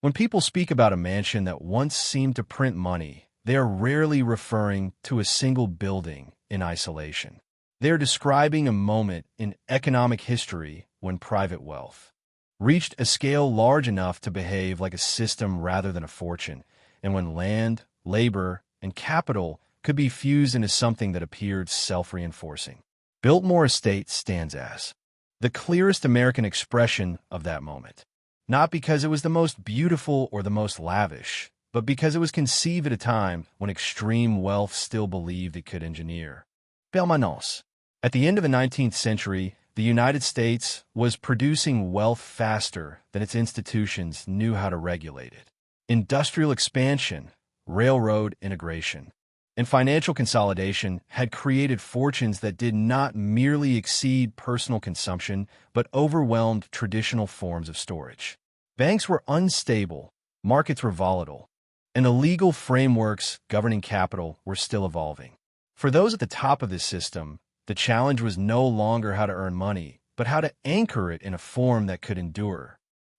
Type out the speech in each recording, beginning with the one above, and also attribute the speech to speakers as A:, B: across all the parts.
A: When people speak about a mansion that once seemed to print money, they are rarely referring to a single building in isolation. They are describing a moment in economic history when private wealth reached a scale large enough to behave like a system rather than a fortune, and when land, labor, and capital could be fused into something that appeared self-reinforcing. Biltmore Estate stands as the clearest American expression of that moment. Not because it was the most beautiful or the most lavish, but because it was conceived at a time when extreme wealth still believed it could engineer permanence. At the end of the 19th century, the United States was producing wealth faster than its institutions knew how to regulate it. Industrial expansion, railroad integration, and financial consolidation had created fortunes that did not merely exceed personal consumption, but overwhelmed traditional forms of storage. Banks were unstable, markets were volatile, and the legal frameworks governing capital were still evolving. For those at the top of this system, the challenge was no longer how to earn money, but how to anchor it in a form that could endure,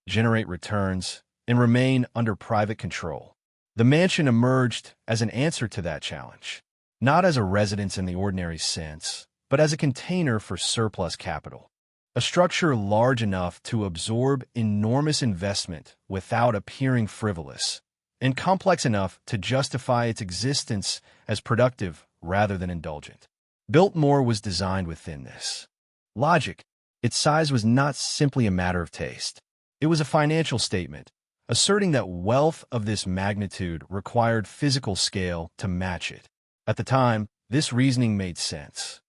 A: generate returns, and remain under private control. The mansion emerged as an answer to that challenge, not as a residence in the ordinary sense, but as a container for surplus capital. A structure large enough to absorb enormous investment without appearing frivolous, and complex enough to justify its existence as productive rather than indulgent. Biltmore was designed within this logic. Its size was not simply a matter of taste. It was a financial statement, asserting that wealth of this magnitude required physical scale to match it. At the time, this reasoning made sense.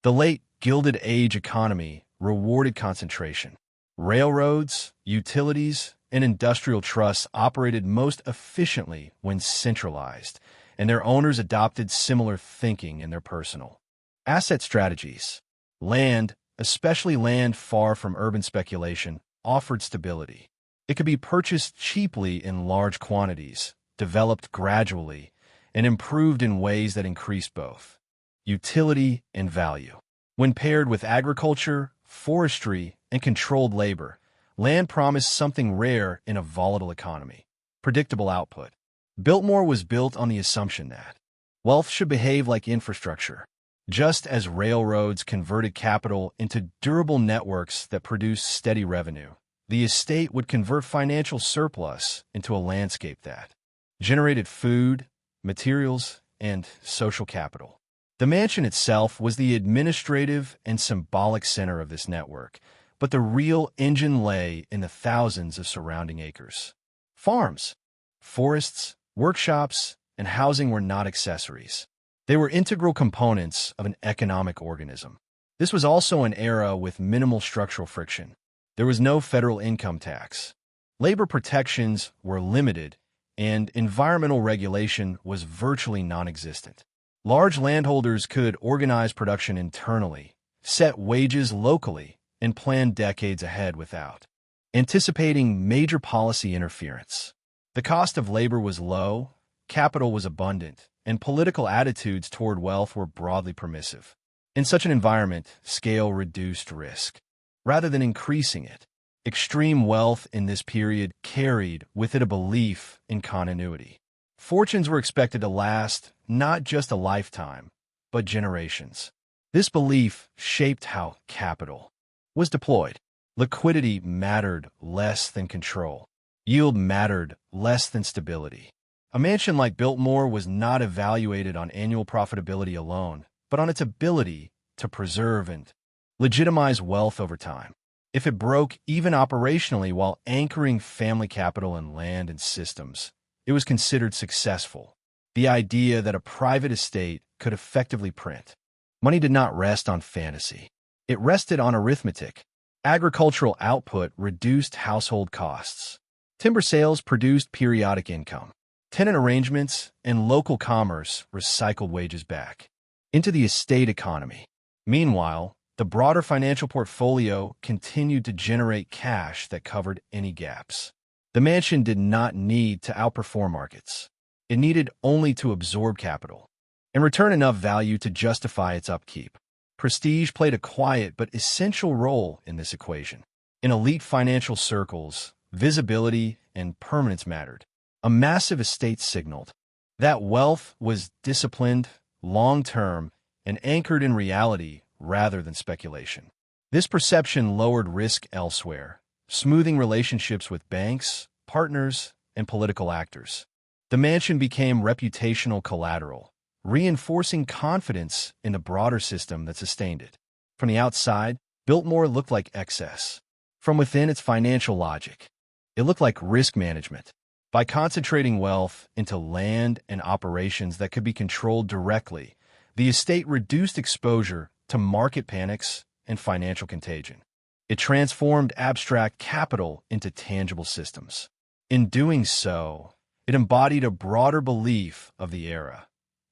A: The late Gilded Age economy rewarded concentration. Railroads, utilities, and industrial trusts operated most efficiently when centralized, and their owners adopted similar thinking in their personal asset strategies. Land, especially land far from urban speculation, offered stability. It could be purchased cheaply in large quantities, developed gradually, and improved in ways that increased both utility and value. When paired with agriculture, forestry, and controlled labor, land promised something rare in a volatile economy: predictable output. Biltmore was built on the assumption that wealth should behave like infrastructure. Just as railroads converted capital into durable networks that produced steady revenue, the estate would convert financial surplus into a landscape that generated food, materials, and social capital. The mansion itself was the administrative and symbolic center of this network, but the real engine lay in the thousands of surrounding acres. Farms, forests, workshops, and housing were not accessories. They were integral components of an economic organism. This was also an era with minimal structural friction. There was no federal income tax. Labor protections were limited, and environmental regulation was virtually non-existent. Large landholders could organize production internally, set wages locally, and plan decades ahead without anticipating major policy interference. The cost of labor was low, capital was abundant, and political attitudes toward wealth were broadly permissive. In such an environment, scale reduced risk, rather than increasing it. Extreme wealth in this period carried with it a belief in continuity. Fortunes were expected to last not just a lifetime, but generations. This belief shaped how capital was deployed. Liquidity mattered less than control. Yield mattered less than stability. A mansion like Biltmore was not evaluated on annual profitability alone, but on its ability to preserve and legitimize wealth over time. If it broke even operationally while anchoring family capital in land and systems, it was considered successful. The idea that a private estate could effectively print money did not rest on fantasy. It rested on arithmetic. Agricultural output reduced household costs. Timber sales produced periodic income. Tenant arrangements and local commerce recycled wages back into the estate economy. Meanwhile, the broader financial portfolio continued to generate cash that covered any gaps. The mansion did not need to outperform markets. It needed only to absorb capital and return enough value to justify its upkeep. Prestige played a quiet but essential role in this equation. In elite financial circles, visibility, and permanence mattered. A massive estate signaled that wealth was disciplined, long-term, and anchored in reality rather than speculation. This perception lowered risk elsewhere, smoothing relationships with banks, partners, and political actors. The mansion became reputational collateral, reinforcing confidence in the broader system that sustained it. From the outside, Biltmore looked like excess. From within its financial logic, it looked like risk management. By concentrating wealth into land and operations that could be controlled directly, the estate reduced exposure to market panics and financial contagion. It transformed abstract capital into tangible systems. In doing so, it embodied a broader belief of the era,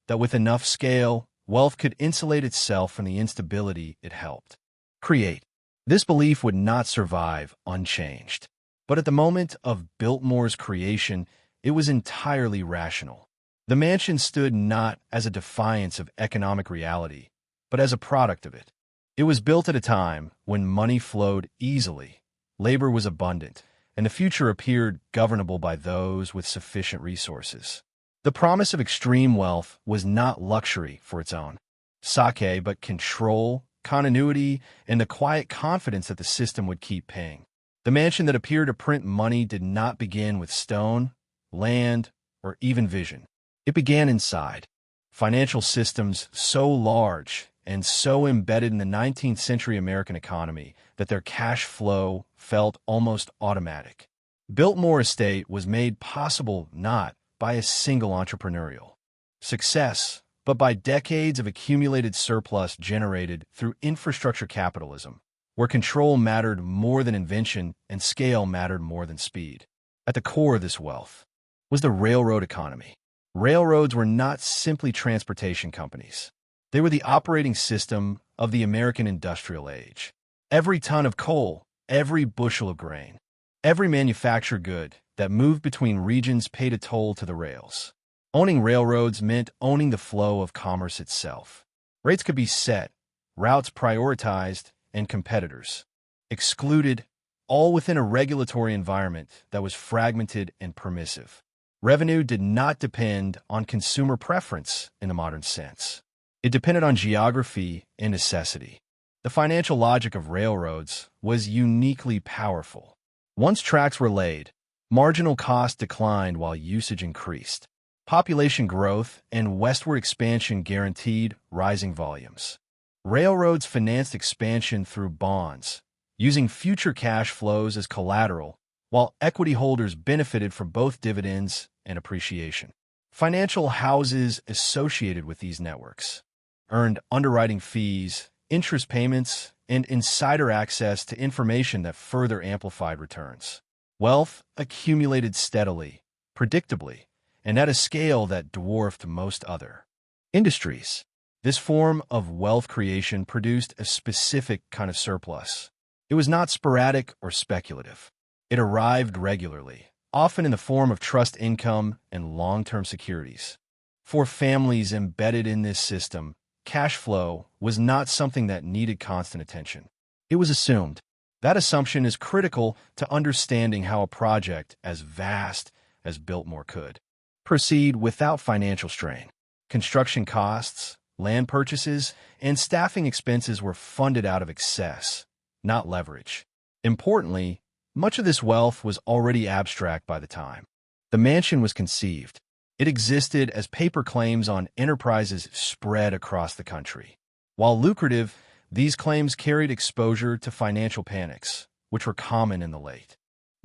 A: that with enough scale, wealth could insulate itself from the instability it helped create. This belief would not survive unchanged. But at the moment of Biltmore's creation, it was entirely rational. The mansion stood not as a defiance of economic reality, but as a product of it. It was built at a time when money flowed easily, labor was abundant, and the future appeared governable by those with sufficient resources. The promise of extreme wealth was not luxury for its own sake, but control, continuity, and the quiet confidence that the system would keep paying. The mansion that appeared to print money did not begin with stone, land, or even vision. It began inside. Financial systems so large and so embedded in the 19th century American economy that their cash flow felt almost automatic. Biltmore Estate was made possible not by a single entrepreneurial success, but by decades of accumulated surplus generated through infrastructure capitalism, where control mattered more than invention and scale mattered more than speed. At the core of this wealth was the railroad economy. Railroads were not simply transportation companies. They were the operating system of the American industrial age. Every ton of coal, every bushel of grain, every manufactured good that moved between regions paid a toll to the rails. Owning railroads meant owning the flow of commerce itself. Rates could be set, routes prioritized, and competitors excluded, all within a regulatory environment that was fragmented and permissive. Revenue did not depend on consumer preference in the modern sense. It depended on geography and necessity. The financial logic of railroads was uniquely powerful. Once tracks were laid, marginal cost declined while usage increased. Population growth and westward expansion guaranteed rising volumes. Railroads financed expansion through bonds, using future cash flows as collateral, while equity holders benefited from both dividends and appreciation. Financial houses associated with these networks earned underwriting fees, interest payments, and insider access to information that further amplified returns. Wealth accumulated steadily, predictably, and at a scale that dwarfed most other industries. This form of wealth creation produced a specific kind of surplus. It was not sporadic or speculative. It arrived regularly, often in the form of trust income and long-term securities. For families embedded in this system, cash flow was not something that needed constant attention. It was assumed. That assumption is critical to understanding how a project as vast as Biltmore could proceed without financial strain. Construction costs, land purchases, and staffing expenses were funded out of excess, not leverage. Importantly, much of this wealth was already abstract by the time the mansion was conceived. It existed as paper claims on enterprises spread across the country. While lucrative, these claims carried exposure to financial panics, which were common in the late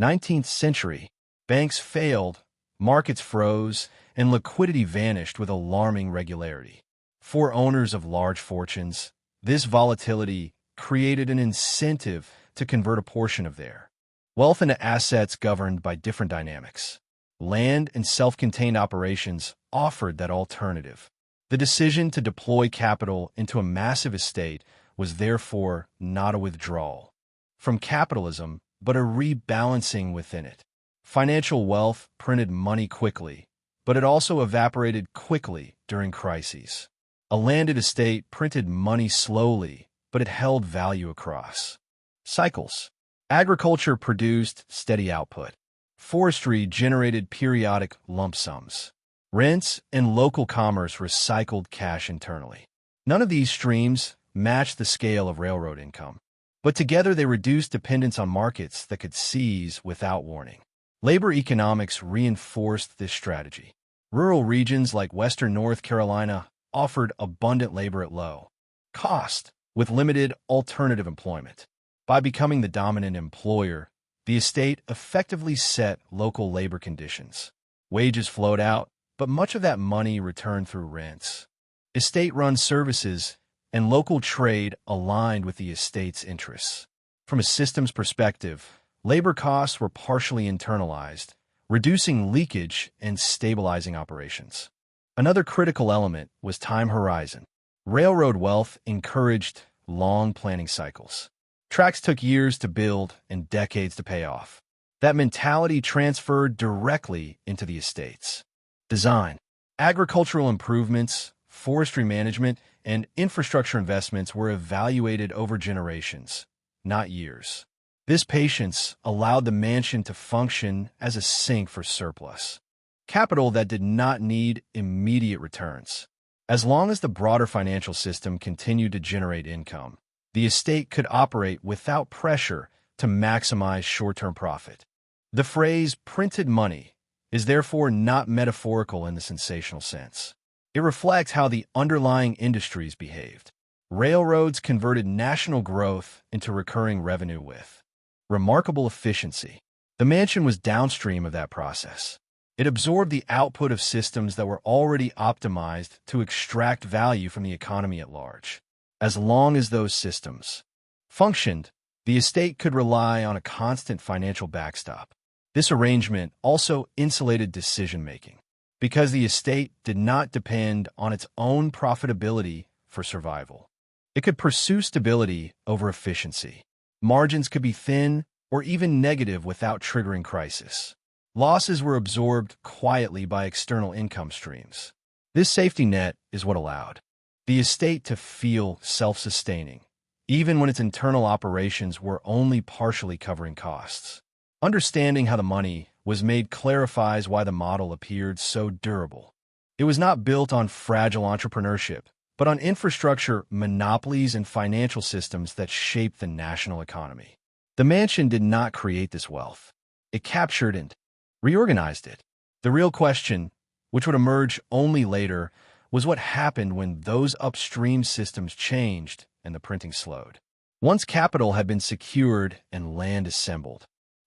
A: 19th century. Banks failed, markets froze, and liquidity vanished with alarming regularity. For owners of large fortunes, this volatility created an incentive to convert a portion of their wealth into assets governed by different dynamics. Land and self-contained operations offered that alternative. The decision to deploy capital into a massive estate was therefore not a withdrawal from capitalism, but a rebalancing within it. Financial wealth printed money quickly, but it also evaporated quickly during crises. A landed estate printed money slowly, but it held value across cycles. Agriculture produced steady output. Forestry generated periodic lump sums. Rents and local commerce recycled cash internally. None of these streams matched the scale of railroad income, but together they reduced dependence on markets that could seize without warning. Labor economics reinforced this strategy. Rural regions like western North Carolina offered abundant labor at low cost, with limited alternative employment. By becoming the dominant employer, the estate effectively set local labor conditions. Wages flowed out, but much of that money returned through rents. Estate-run services and local trade aligned with the estate's interests. From a systems perspective, labor costs were partially internalized, reducing leakage and stabilizing operations. Another critical element was time horizon. Railroad wealth encouraged long planning cycles. Tracks took years to build and decades to pay off. That mentality transferred directly into the estates. Design. Agricultural improvements, forestry management, and infrastructure investments were evaluated over generations, not years. This patience allowed the mansion to function as a sink for surplus. Capital that did not need immediate returns. As long as the broader financial system continued to generate income, the estate could operate without pressure to maximize short-term profit. The phrase printed money is therefore not metaphorical in the sensational sense. It reflects how the underlying industries behaved. Railroads converted national growth into recurring revenue with remarkable efficiency. The mansion was downstream of that process. It absorbed the output of systems that were already optimized to extract value from the economy at large. As long as those systems functioned, the estate could rely on a constant financial backstop. This arrangement also insulated decision-making, because the estate did not depend on its own profitability for survival. It could pursue stability over efficiency. Margins could be thin or even negative without triggering crisis. Losses were absorbed quietly by external income streams. This safety net is what allowed the estate to feel self-sustaining, even when its internal operations were only partially covering costs. Understanding how the money was made clarifies why the model appeared so durable. It was not built on fragile entrepreneurship, but on infrastructure, monopolies, and financial systems that shaped the national economy. The mansion did not create this wealth. It captured and reorganized it. The real question, which would emerge only later, was what happened when those upstream systems changed and the printing slowed. Once capital had been secured and land assembled,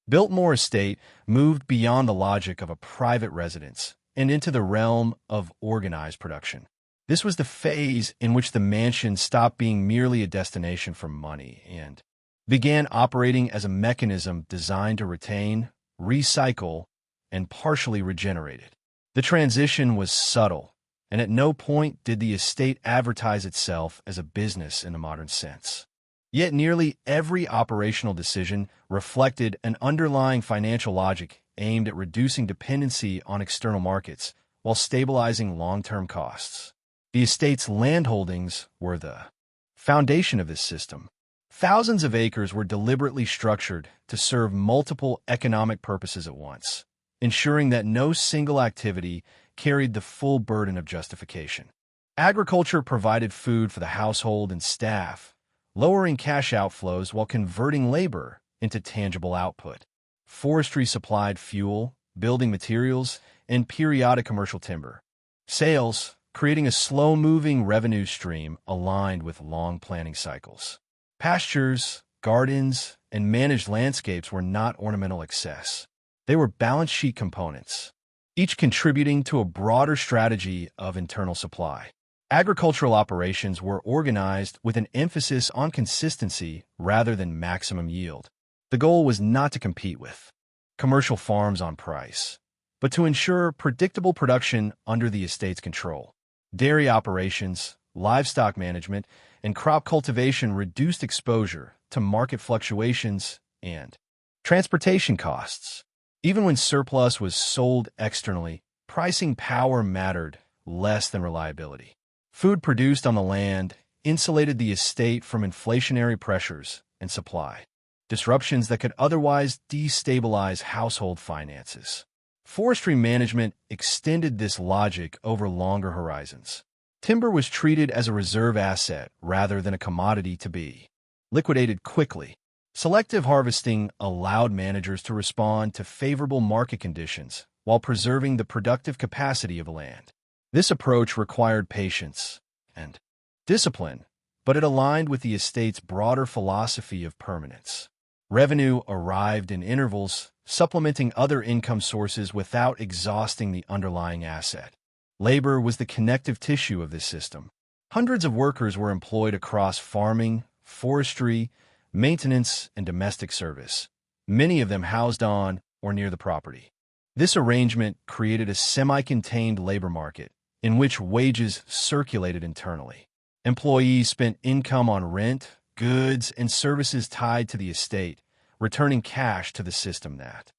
A: Biltmore Estate moved beyond the logic of a private residence and into the realm of organized production. This was the phase in which the mansion stopped being merely a destination for money and began operating as a mechanism designed to retain, recycle, and partially regenerate it. The transition was subtle, and at no point did the estate advertise itself as a business in the modern sense. Yet nearly every operational decision reflected an underlying financial logic aimed at reducing dependency on external markets while stabilizing long-term costs. The estate's landholdings were the foundation of this system. Thousands of acres were deliberately structured to serve multiple economic purposes at once, ensuring that no single activity carried the full burden of justification. Agriculture provided food for the household and staff, lowering cash outflows while converting labor into tangible output. Forestry supplied fuel, building materials, and periodic commercial timber. Sales, creating a slow-moving revenue stream aligned with long planning cycles. Pastures, gardens, and managed landscapes were not ornamental excess. They were balance sheet components, each contributing to a broader strategy of internal supply. Agricultural operations were organized with an emphasis on consistency rather than maximum yield. The goal was not to compete with commercial farms on price, but to ensure predictable production under the estate's control. Dairy operations, livestock management, and crop cultivation reduced exposure to market fluctuations and transportation costs. Even when surplus was sold externally, pricing power mattered less than reliability. Food produced on the land insulated the estate from inflationary pressures and supply disruptions that could otherwise destabilize household finances. Forestry management extended this logic over longer horizons. Timber was treated as a reserve asset rather than a commodity to be liquidated quickly. Selective harvesting allowed managers to respond to favorable market conditions while preserving the productive capacity of the land. This approach required patience and discipline, but it aligned with the estate's broader philosophy of permanence. Revenue arrived in intervals, supplementing other income sources without exhausting the underlying asset. Labor was the connective tissue of this system. Hundreds of workers were employed across farming, forestry, maintenance, and domestic service, many of them housed on or near the property. This arrangement created a semi-contained labor market in which wages circulated internally. Employees spent income on rent, goods, and services tied to the estate, returning cash to the system that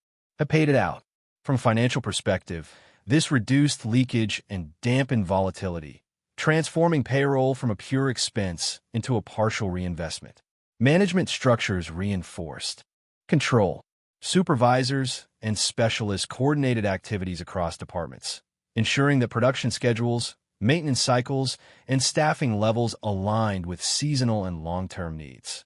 A: paid it out. From a financial perspective, this reduced leakage and dampened volatility, transforming payroll from a pure expense into a partial reinvestment. Management structures reinforced control. Supervisors and specialists coordinated activities across departments, ensuring that production schedules, maintenance cycles, and staffing levels aligned with seasonal and long-term needs.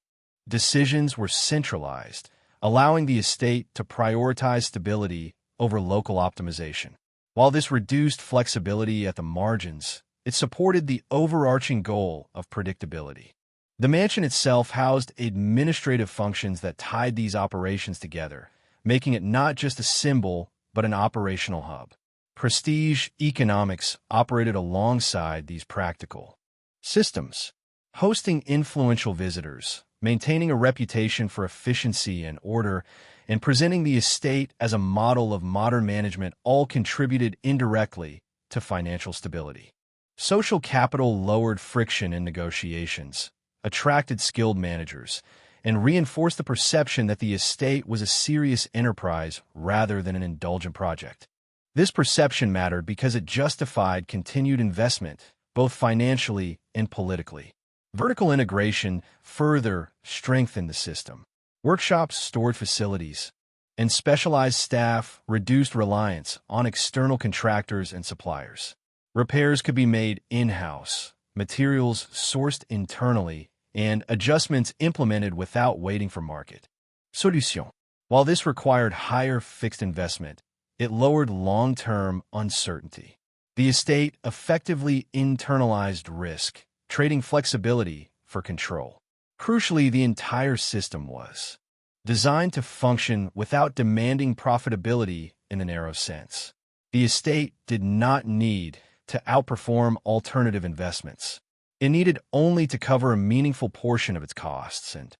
A: Decisions were centralized, allowing the estate to prioritize stability over local optimization. While this reduced flexibility at the margins, it supported the overarching goal of predictability. The mansion itself housed administrative functions that tied these operations together, making it not just a symbol, but an operational hub. Prestige economics operated alongside these practical systems, hosting influential visitors, maintaining a reputation for efficiency and order, and presenting the estate as a model of modern management all contributed indirectly to financial stability. Social capital lowered friction in negotiations, attracted skilled managers, and reinforced the perception that the estate was a serious enterprise rather than an indulgent project. This perception mattered because it justified continued investment, both financially and politically. Vertical integration further strengthened the system. Workshops, stored facilities, and specialized staff reduced reliance on external contractors and suppliers. Repairs could be made in-house, materials sourced internally, and adjustments implemented without waiting for market solution. While this required higher fixed investment, it lowered long-term uncertainty. The estate effectively internalized risk, trading flexibility for control. Crucially, the entire system was designed to function without demanding profitability in the narrow sense. The estate did not need to outperform alternative investments. It needed only to cover a meaningful portion of its costs and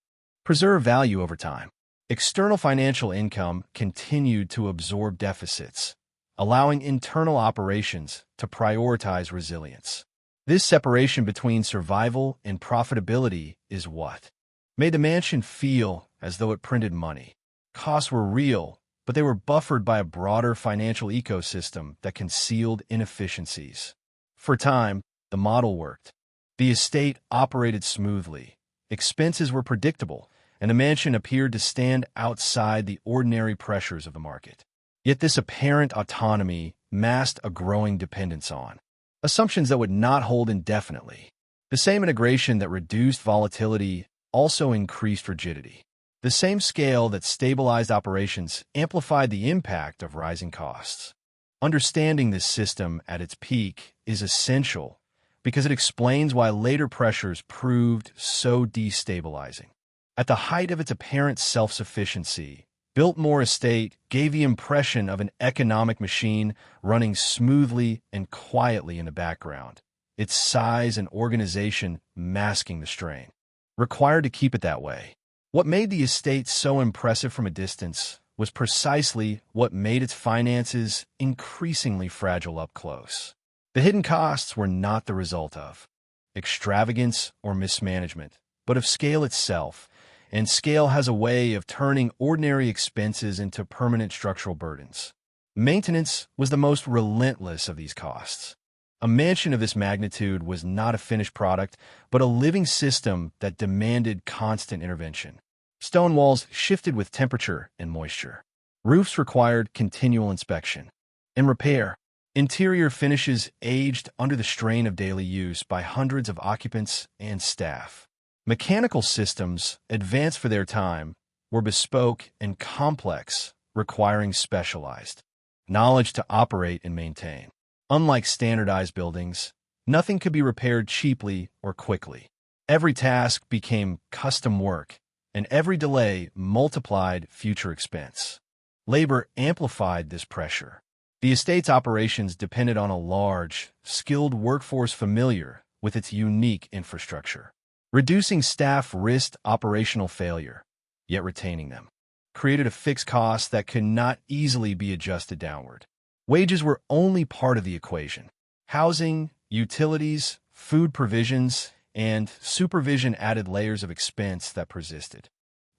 A: preserve value over time. External financial income continued to absorb deficits, allowing internal operations to prioritize resilience. This separation between survival and profitability is what made the mansion feel as though it printed money. Costs were real, but they were buffered by a broader financial ecosystem that concealed inefficiencies. For a time, the model worked. The estate operated smoothly, expenses were predictable, and the mansion appeared to stand outside the ordinary pressures of the market. Yet this apparent autonomy masked a growing dependence on assumptions that would not hold indefinitely. The same integration that reduced volatility also increased rigidity. The same scale that stabilized operations amplified the impact of rising costs. Understanding this system at its peak is essential because it explains why later pressures proved so destabilizing. At the height of its apparent self-sufficiency, Biltmore Estate gave the impression of an economic machine running smoothly and quietly in the background, its size and organization masking the strain required to keep it that way. What made the estate so impressive from a distance was precisely what made its finances increasingly fragile up close. The hidden costs were not the result of extravagance or mismanagement, but of scale itself, and scale has a way of turning ordinary expenses into permanent structural burdens. Maintenance was the most relentless of these costs. A mansion of this magnitude was not a finished product, but a living system that demanded constant intervention. Stone walls shifted with temperature and moisture. Roofs required continual inspection and repair. Interior finishes aged under the strain of daily use by hundreds of occupants and staff. Mechanical systems, advanced for their time, were bespoke and complex, requiring specialized knowledge to operate and maintain. Unlike standardized buildings, nothing could be repaired cheaply or quickly. Every task became custom work, and every delay multiplied future expense. Labor amplified this pressure. The estate's operations depended on a large, skilled workforce familiar with its unique infrastructure. Reducing staff risked operational failure, yet retaining them created a fixed cost that could not easily be adjusted downward. Wages were only part of the equation. Housing, utilities, food provisions, and supervision added layers of expense that persisted,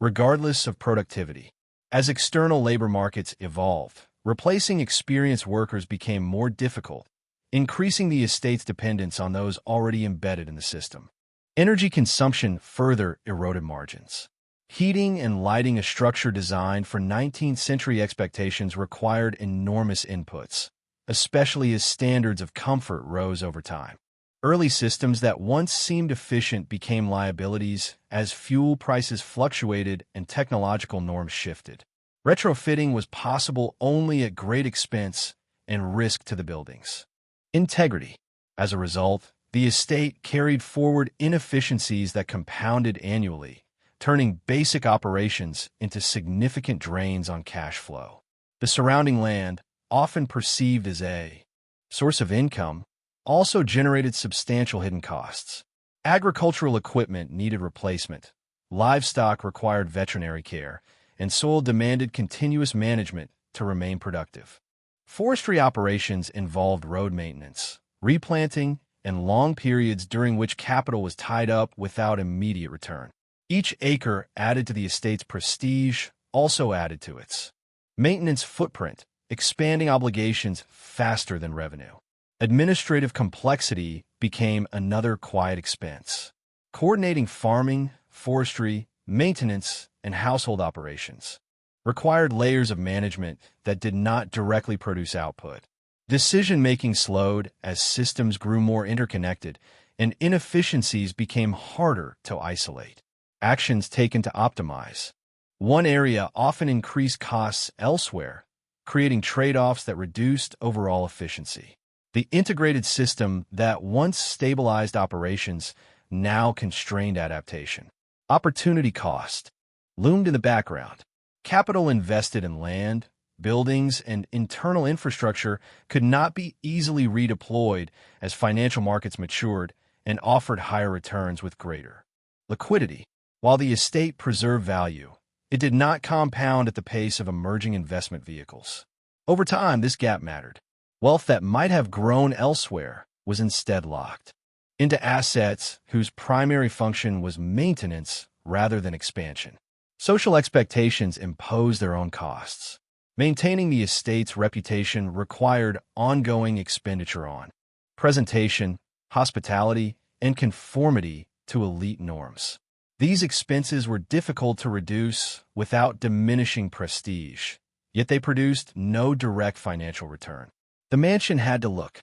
A: regardless of productivity. As external labor markets evolved, replacing experienced workers became more difficult, increasing the estate's dependence on those already embedded in the system. Energy consumption further eroded margins. Heating and lighting, a structure designed for 19th century expectations, required enormous inputs, especially as standards of comfort rose over time. Early systems that once seemed efficient became liabilities as fuel prices fluctuated and technological norms shifted. Retrofitting was possible only at great expense and risk to the building's integrity. As a result, the estate carried forward inefficiencies that compounded annually, turning basic operations into significant drains on cash flow. The surrounding land, often perceived as a source of income, also generated substantial hidden costs. Agricultural equipment needed replacement, livestock required veterinary care, and soil demanded continuous management to remain productive. Forestry operations involved road maintenance, replanting, and long periods during which capital was tied up without immediate return. Each acre added to the estate's prestige, also added to its maintenance footprint, expanding obligations faster than revenue. Administrative complexity became another quiet expense. Coordinating farming, forestry, maintenance, and household operations required layers of management that did not directly produce output. Decision-making slowed as systems grew more interconnected, and inefficiencies became harder to isolate. Actions taken to optimize one area often increased costs elsewhere, creating trade-offs that reduced overall efficiency. The integrated system that once stabilized operations now constrained adaptation. Opportunity cost loomed in the background. Capital invested in land, buildings, and internal infrastructure could not be easily redeployed as financial markets matured and offered higher returns with greater liquidity. While the estate preserved value, it did not compound at the pace of emerging investment vehicles. Over time, this gap mattered. Wealth that might have grown elsewhere was instead locked into assets whose primary function was maintenance rather than expansion. Social expectations imposed their own costs. Maintaining the estate's reputation required ongoing expenditure on presentation, hospitality, and conformity to elite norms. These expenses were difficult to reduce without diminishing prestige, yet they produced no direct financial return. The mansion had to look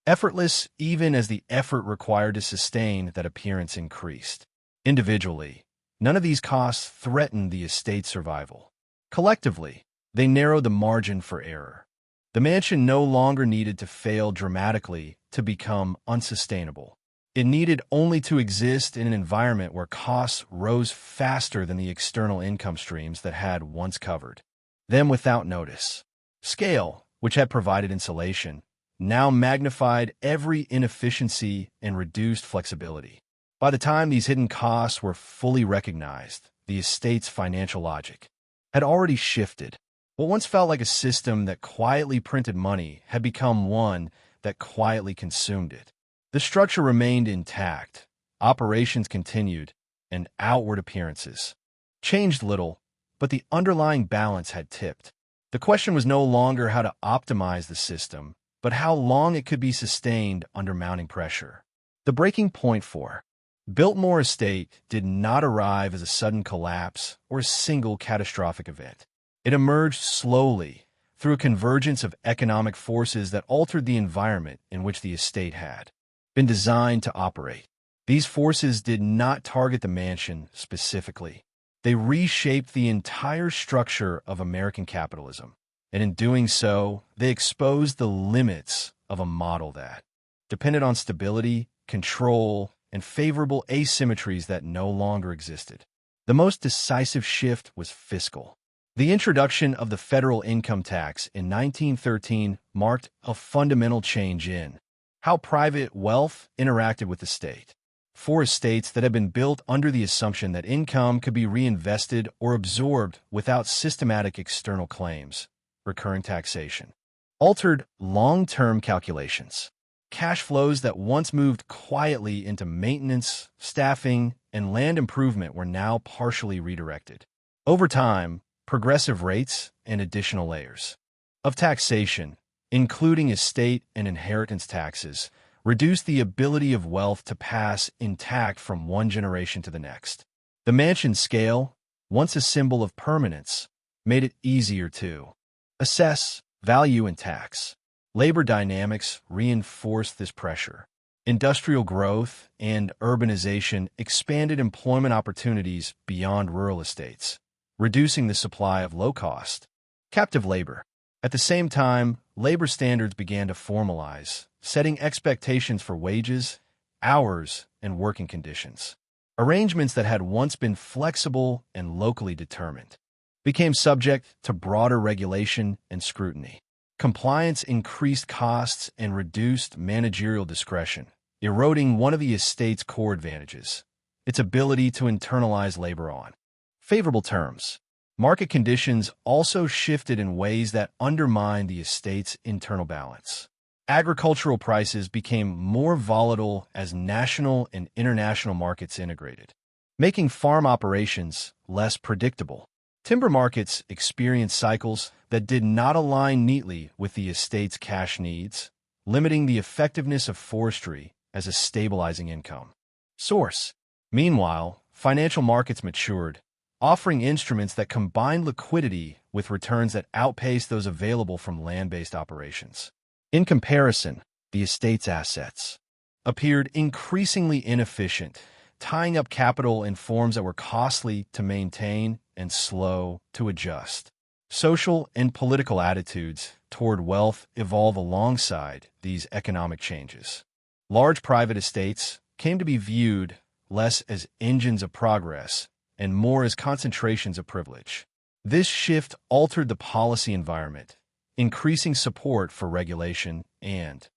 A: effortless even as the effort required to sustain that appearance increased. Individually, none of these costs threatened the estate's survival. Collectively, they narrowed the margin for error. The mansion no longer needed to fail dramatically to become unsustainable. It needed only to exist in an environment where costs rose faster than the external income streams that had once covered them without notice. Scale, which had provided insulation, now magnified every inefficiency and reduced flexibility. By the time these hidden costs were fully recognized, the estate's financial logic had already shifted. What once felt like a system that quietly printed money had become one that quietly consumed it. The structure remained intact, operations continued, and outward appearances changed little, but the underlying balance had tipped. The question was no longer how to optimize the system, but how long it could be sustained under mounting pressure. The breaking point for Biltmore Estate did not arrive as a sudden collapse or a single catastrophic event. It emerged slowly through a convergence of economic forces that altered the environment in which the estate had been designed to operate. These forces did not target the mansion specifically. They reshaped the entire structure of American capitalism, and in doing so, they exposed the limits of a model that depended on stability, control, and favorable asymmetries that no longer existed. The most decisive shift was fiscal. The introduction of the federal income tax in 1913 marked a fundamental change in how private wealth interacted with the state. For estates that had been built under the assumption that income could be reinvested or absorbed without systematic external claims, recurring taxation altered long-term calculations. Cash flows that once moved quietly into maintenance, staffing, and land improvement were now partially redirected. Over time, progressive rates and additional layers of taxation, including estate and inheritance taxes, reduced the ability of wealth to pass intact from one generation to the next. The mansion scale, once a symbol of permanence, made it easier to assess, value, and tax. Labor dynamics reinforced this pressure. Industrial growth and urbanization expanded employment opportunities beyond rural estates, reducing the supply of low-cost, captive labor. At the same time, labor standards began to formalize, setting expectations for wages, hours, and working conditions. Arrangements that had once been flexible and locally determined became subject to broader regulation and scrutiny. Compliance increased costs and reduced managerial discretion, eroding one of the estate's core advantages, its ability to internalize labor on favorable terms. Market conditions also shifted in ways that undermined the estate's internal balance. Agricultural prices became more volatile as national and international markets integrated, making farm operations less predictable. Timber markets experienced cycles that did not align neatly with the estate's cash needs, limiting the effectiveness of forestry as a stabilizing income source. Meanwhile, financial markets matured, offering instruments that combined liquidity with returns that outpaced those available from land-based operations. In comparison, the estate's assets appeared increasingly inefficient, tying up capital in forms that were costly to maintain and slow to adjust. Social and political attitudes toward wealth evolve alongside these economic changes. Large private estates came to be viewed less as engines of progress and more as concentrations of privilege. This shift altered the policy environment, increasing support for regulation and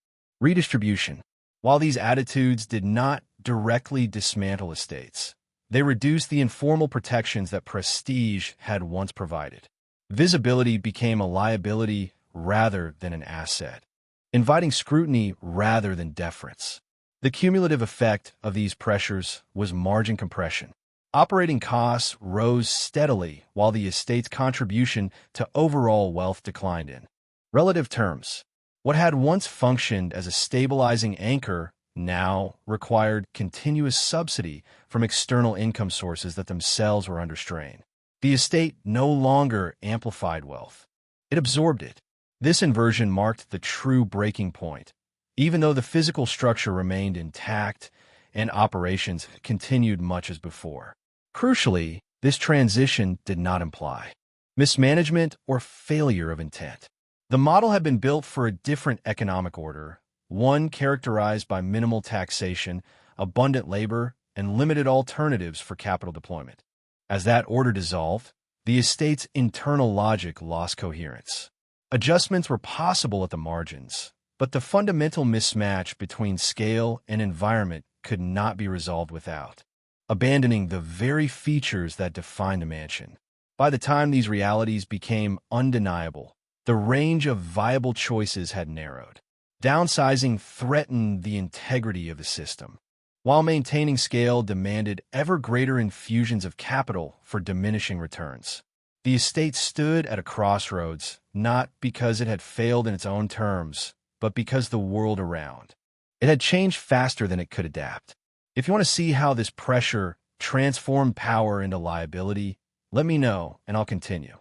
A: redistribution. While these attitudes did not directly dismantle estates, they reduced the informal protections that prestige had once provided. Visibility became a liability rather than an asset, inviting scrutiny rather than deference. The cumulative effect of these pressures was margin compression. Operating costs rose steadily while the estate's contribution to overall wealth declined in relative terms. What had once functioned as a stabilizing anchor now required continuous subsidy from external income sources that themselves were under strain. The estate no longer amplified wealth. It absorbed it. This inversion marked the true breaking point. Even though the physical structure remained intact and operations continued much as before. Crucially, this transition did not imply mismanagement or failure of intent. The model had been built for a different economic order, one characterized by minimal taxation, abundant labor, and limited alternatives for capital deployment. As that order dissolved, the estate's internal logic lost coherence. Adjustments were possible at the margins, but the fundamental mismatch between scale and environment could not be resolved without abandoning the very features that defined the mansion. By the time these realities became undeniable, the range of viable choices had narrowed. Downsizing threatened the integrity of the system, while maintaining scale demanded ever greater infusions of capital for diminishing returns. The estate stood at a crossroads, not because it had failed in its own terms, but because the world around it had changed faster than it could adapt. If you want to see how this pressure transformed power into liability, let me know and I'll continue.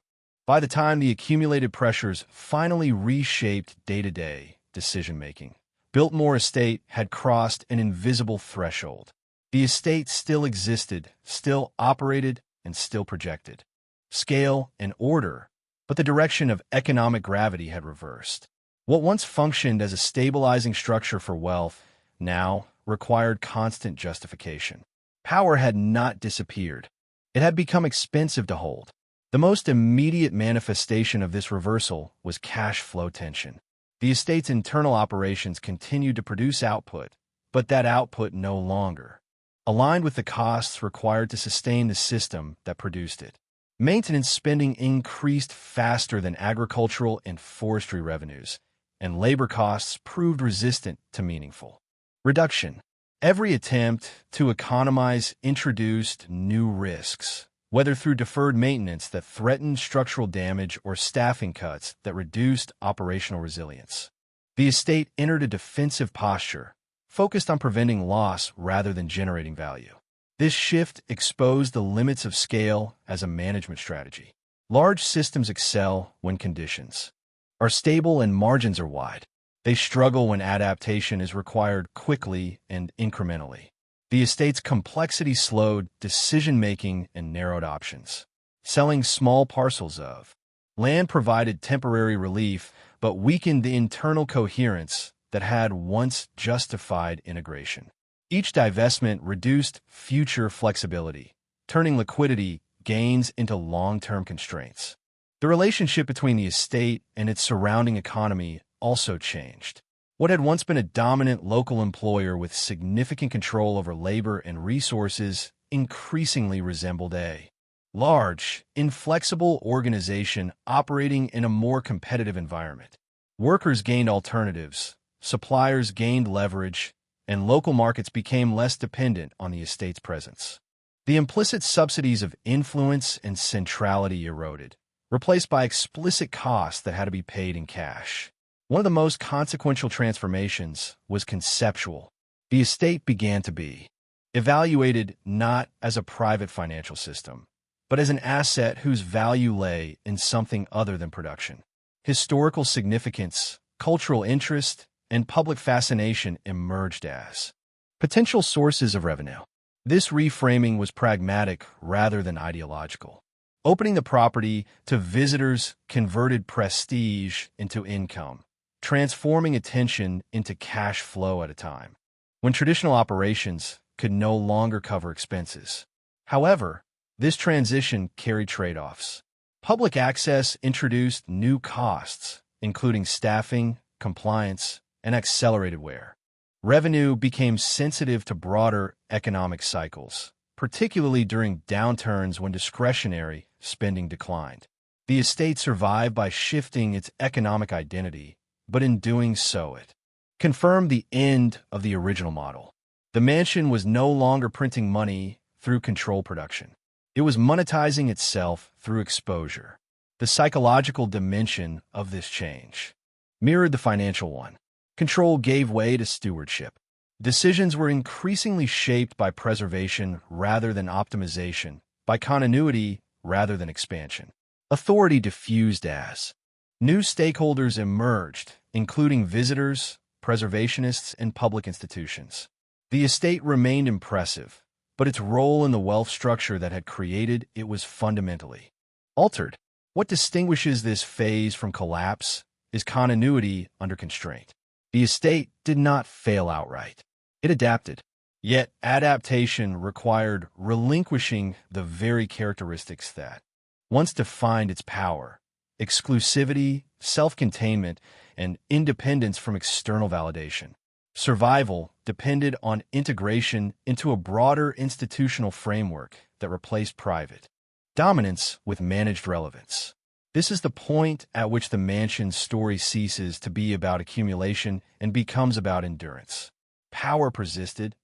A: By the time the accumulated pressures finally reshaped day-to-day decision-making, Biltmore Estate had crossed an invisible threshold. The estate still existed, still operated, and still projected scale and order, but the direction of economic gravity had reversed. What once functioned as a stabilizing structure for wealth now required constant justification. Power had not disappeared. It had become expensive to hold. The most immediate manifestation of this reversal was cash flow tension. The estate's internal operations continued to produce output, but that output no longer aligned with the costs required to sustain the system that produced it. Maintenance spending increased faster than agricultural and forestry revenues, and labor costs proved resistant to meaningful reduction. Every attempt to economize introduced new risks, whether through deferred maintenance that threatened structural damage or staffing cuts that reduced operational resilience. The estate entered a defensive posture, focused on preventing loss rather than generating value. This shift exposed the limits of scale as a management strategy. Large systems excel when conditions are stable and margins are wide. They struggle when adaptation is required quickly and incrementally. The estate's complexity slowed decision-making and narrowed options. Selling small parcels of land provided temporary relief, but weakened the internal coherence that had once justified integration. Each divestment reduced future flexibility, turning liquidity gains into long-term constraints. The relationship between the estate and its surrounding economy also changed. What had once been a dominant local employer with significant control over labor and resources increasingly resembled a large, inflexible organization operating in a more competitive environment. Workers gained alternatives, suppliers gained leverage, and local markets became less dependent on the estate's presence. The implicit subsidies of influence and centrality eroded, replaced by explicit costs that had to be paid in cash. One of the most consequential transformations was conceptual. The estate began to be evaluated not as a private financial system, but as an asset whose value lay in something other than production. Historical significance, cultural interest, and public fascination emerged as potential sources of revenue. This reframing was pragmatic rather than ideological. Opening the property to visitors converted prestige into income, transforming attention into cash flow at a time, when traditional operations could no longer cover expenses. However, this transition carried trade-offs. Public access introduced new costs, including staffing, compliance, and accelerated wear. Revenue became sensitive to broader economic cycles, particularly during downturns when discretionary spending declined. The estate survived by shifting its economic identity, but in doing so it confirmed the end of the original model. The mansion was no longer printing money through control production. It was monetizing itself through exposure. The psychological dimension of this change mirrored the financial one. Control gave way to stewardship. Decisions were increasingly shaped by preservation rather than optimization, by continuity rather than expansion. Authority diffused as new stakeholders emerged, including visitors, preservationists, and public institutions. The estate remained impressive, but its role in the wealth structure that had created it was fundamentally altered. What distinguishes this phase from collapse is continuity under constraint. The estate did not fail outright. It adapted. Yet adaptation required relinquishing the very characteristics that once defined its power: exclusivity, self-containment, and independence from external validation. Survival depended on integration into a broader institutional framework that replaced private dominance with managed relevance. This is the point at which the mansion's story ceases to be about accumulation and becomes about endurance. Power persisted,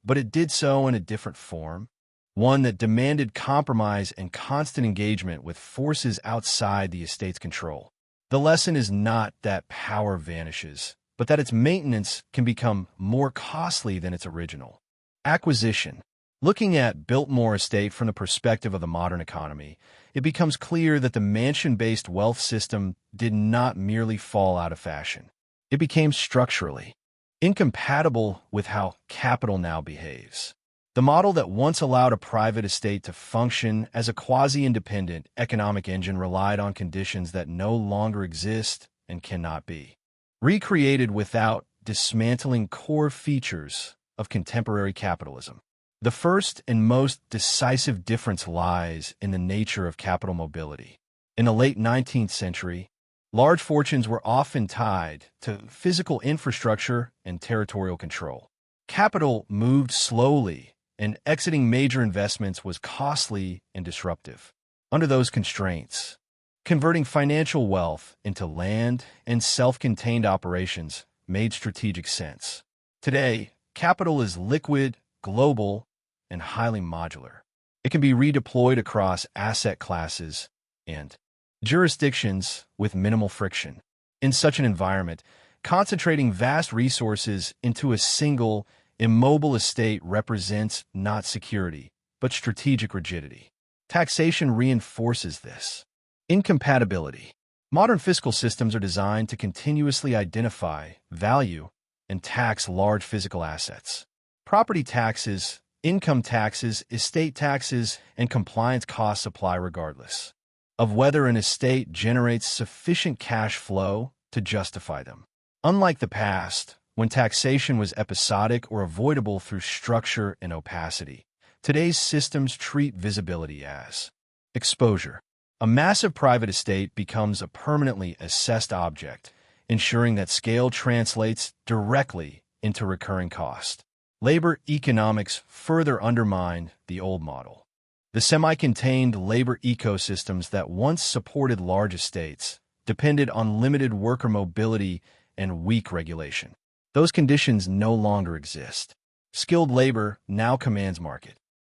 A: but it did so in a different form, one that demanded compromise and constant engagement with forces outside the estate's control. The lesson is not that power vanishes, but that its maintenance can become more costly than its original Acquisition. Looking at Biltmore Estate from the perspective of the modern economy, it becomes clear that the mansion-based wealth system did not merely fall out of fashion. It became structurally incompatible with how capital now behaves. The model that once allowed a private estate to function as a quasi-independent economic engine relied on conditions that no longer exist and cannot be recreated without dismantling core features of contemporary capitalism. The first and most decisive difference lies in the nature of capital mobility. In the late 19th century, large fortunes were often tied to physical infrastructure and territorial control. Capital moved slowly, and exiting major investments was costly and disruptive. Under those constraints, converting financial wealth into land and self-contained operations made strategic sense. Today, capital is liquid, global, and highly modular. It can be redeployed across asset classes and jurisdictions with minimal friction. In such an environment, concentrating vast resources into a single, immobile estate represents not security, but strategic rigidity. Taxation reinforces this. Incompatibility. Modern fiscal systems are designed to continuously identify, value, and tax large physical assets. Property taxes, income taxes, estate taxes, and compliance costs apply regardless of whether an estate generates sufficient cash flow to justify them. Unlike the past, when taxation was episodic or avoidable through structure and opacity, today's systems treat visibility as exposure. A massive private estate becomes a permanently assessed object, ensuring that scale translates directly into recurring cost. Labor economics further undermine the old model. The semi-contained labor ecosystems that once supported large estates depended on limited worker mobility and weak regulation. Those conditions no longer exist. Skilled labor now commands market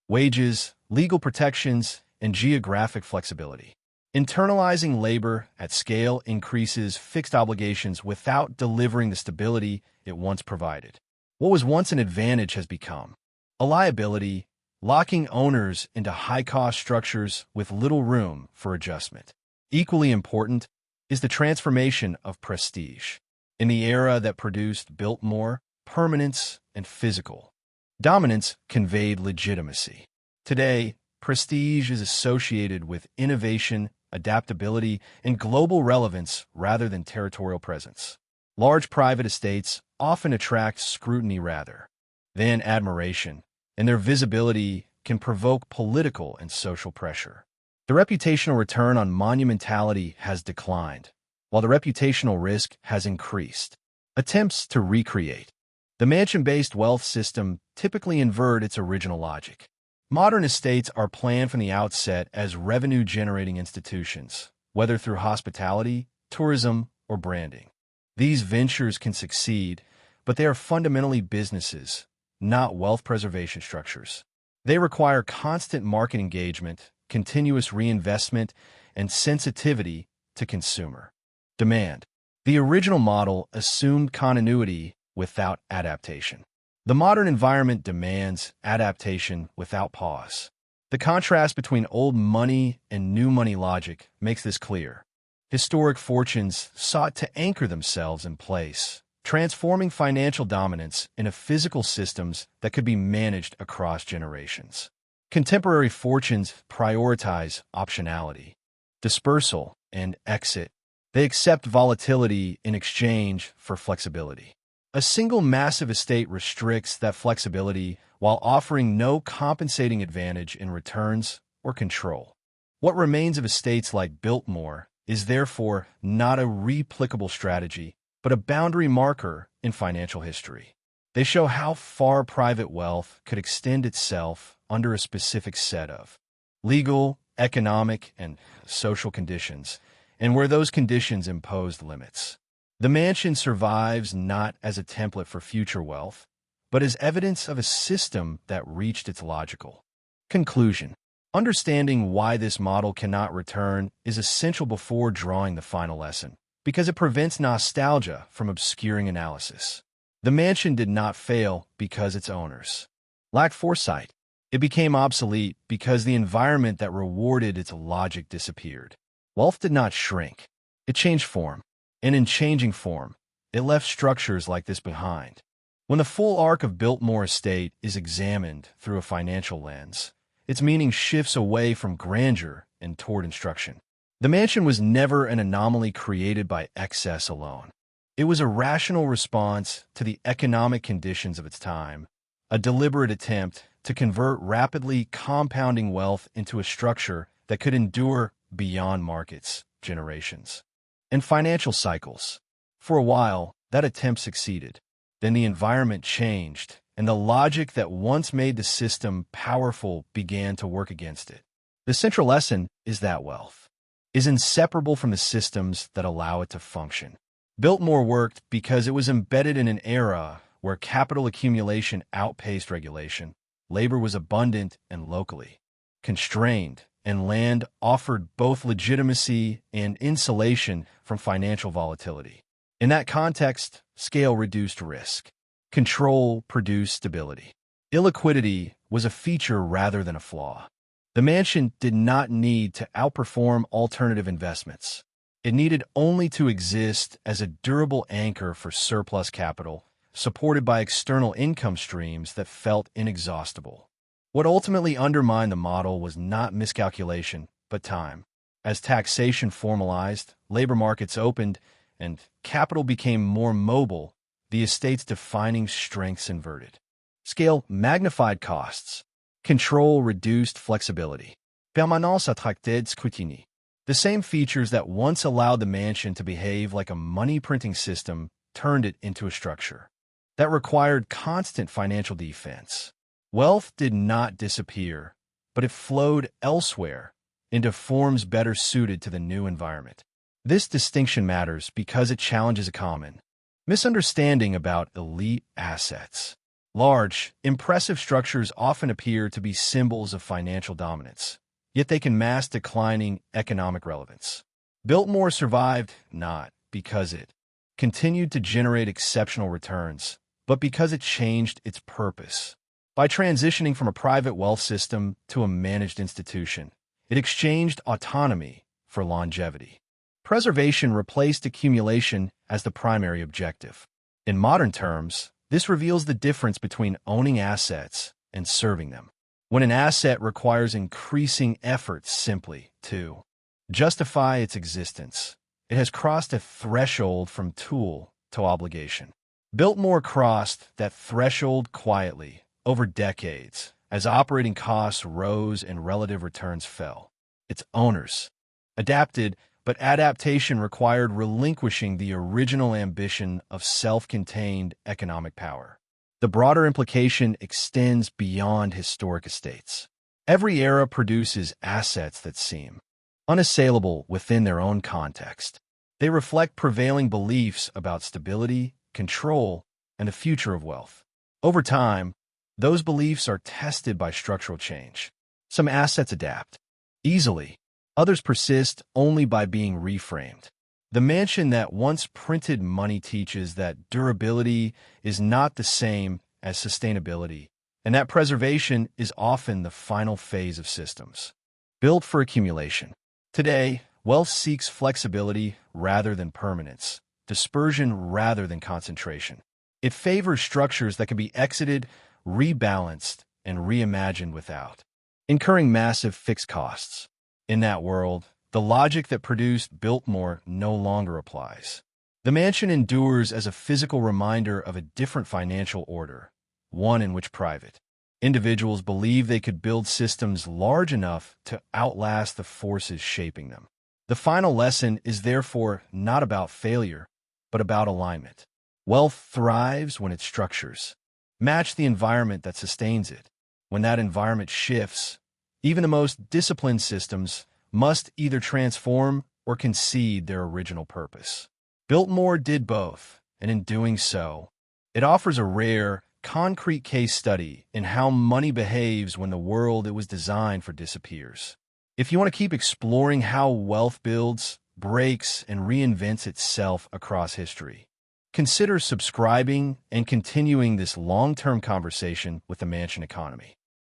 A: wages, legal protections, and geographic flexibility. Internalizing labor at scale increases fixed obligations without delivering the stability it once provided. What was once an advantage has become a liability, locking owners into high-cost structures with little room for adjustment. Equally important is the transformation of prestige. In the era that produced Biltmore, permanence and physical dominance conveyed legitimacy. Today, prestige is associated with innovation, adaptability, and global relevance rather than territorial presence. Large private estates often attract scrutiny rather than admiration, and their visibility can provoke political and social pressure. The reputational return on monumentality has declined, while the reputational risk has increased. Attempts to recreate the mansion-based wealth system typically invert its original logic. Modern estates are planned from the outset as revenue-generating institutions, whether through hospitality, tourism, or branding. These ventures can succeed, but they are fundamentally businesses, not wealth preservation structures. They require constant market engagement, continuous reinvestment, and sensitivity to consumer demand. The original model assumed continuity without adaptation. The modern environment demands adaptation without pause. The contrast between old money and new money logic makes this clear. Historic fortunes sought to anchor themselves in place, transforming financial dominance into physical systems that could be managed across generations. Contemporary fortunes prioritize optionality, dispersal, and exit. They accept volatility in exchange for flexibility. A single massive estate restricts that flexibility while offering no compensating advantage in returns or control. What remains of estates like Biltmore is therefore not a replicable strategy, but a boundary marker in financial history. They show how far private wealth could extend itself under a specific set of legal, economic, and social conditions, and where those conditions imposed limits. The mansion survives not as a template for future wealth, but as evidence of a system that reached its logical conclusion. Understanding why this model cannot return is essential before drawing the final lesson, because it prevents nostalgia from obscuring analysis. The mansion did not fail because its owners lacked foresight. It became obsolete because the environment that rewarded its logic disappeared. Wealth did not shrink. It changed form. And in changing form, it left structures like this behind. When the full arc of Biltmore Estate is examined through a financial lens, its meaning shifts away from grandeur and toward instruction. The mansion was never an anomaly created by excess alone. It was a rational response to the economic conditions of its time, a deliberate attempt to convert rapidly compounding wealth into a structure that could endure beyond markets, generations, and financial cycles. For a while, that attempt succeeded. Then the environment changed, and the logic that once made the system powerful began to work against it. The central lesson is that wealth is inseparable from the systems that allow it to function. Biltmore worked because it was embedded in an era where capital accumulation outpaced regulation, labor was abundant and locally constrained, and land offered both legitimacy and insulation from financial volatility. In that context, scale reduced risk. Control produced stability. Illiquidity was a feature rather than a flaw. The mansion did not need to outperform alternative investments. It needed only to exist as a durable anchor for surplus capital, supported by external income streams that felt inexhaustible. What ultimately undermined the model was not miscalculation, but time. As taxation formalized, labor markets opened, and capital became more mobile, the estate's defining strengths inverted. Scale magnified costs. Control reduced flexibility. Permanence attracted scrutiny. The same features that once allowed the mansion to behave like a money-printing system turned it into a structure that required constant financial defense. Wealth did not disappear, but it flowed elsewhere into forms better suited to the new environment. This distinction matters because it challenges a common misunderstanding about elite assets. Large, impressive structures often appear to be symbols of financial dominance, yet they can mask declining economic relevance. Biltmore survived not because it continued to generate exceptional returns, but because it changed its purpose. By transitioning from a private wealth system to a managed institution, it exchanged autonomy for longevity. Preservation replaced accumulation as the primary objective. In modern terms, this reveals the difference between owning assets and serving them. When an asset requires increasing effort simply to justify its existence, it has crossed a threshold from tool to obligation. Biltmore crossed that threshold quietly over decades as operating costs rose and relative returns fell. Its owners adapted, but adaptation required relinquishing the original ambition of self-contained economic power. The broader implication extends beyond historic estates. Every era produces assets that seem unassailable within their own context. They reflect prevailing beliefs about stability, control, and the future of wealth. Over time, those beliefs are tested by structural change. Some assets adapt easily. Others persist only by being reframed. The mansion that once printed money teaches that durability is not the same as sustainability, and that preservation is often the final phase of systems built for accumulation. Today, wealth seeks flexibility rather than permanence, dispersion rather than concentration. It favors structures that can be exited, rebalanced, and reimagined without incurring massive fixed costs. In that world, the logic that produced Biltmore no longer applies. The mansion endures as a physical reminder of a different financial order, one in which private individuals believe they could build systems large enough to outlast the forces shaping them. The final lesson is therefore not about failure, but about alignment. Wealth thrives when its structures match the environment that sustains it. When that environment shifts, even the most disciplined systems must either transform or concede their original purpose. Biltmore did both, and in doing so, it offers a rare, concrete case study in how money behaves when the world it was designed for disappears. If you want to keep exploring how wealth builds, breaks, and reinvents itself across history, Consider subscribing and continuing this long-term conversation with the mansion economy.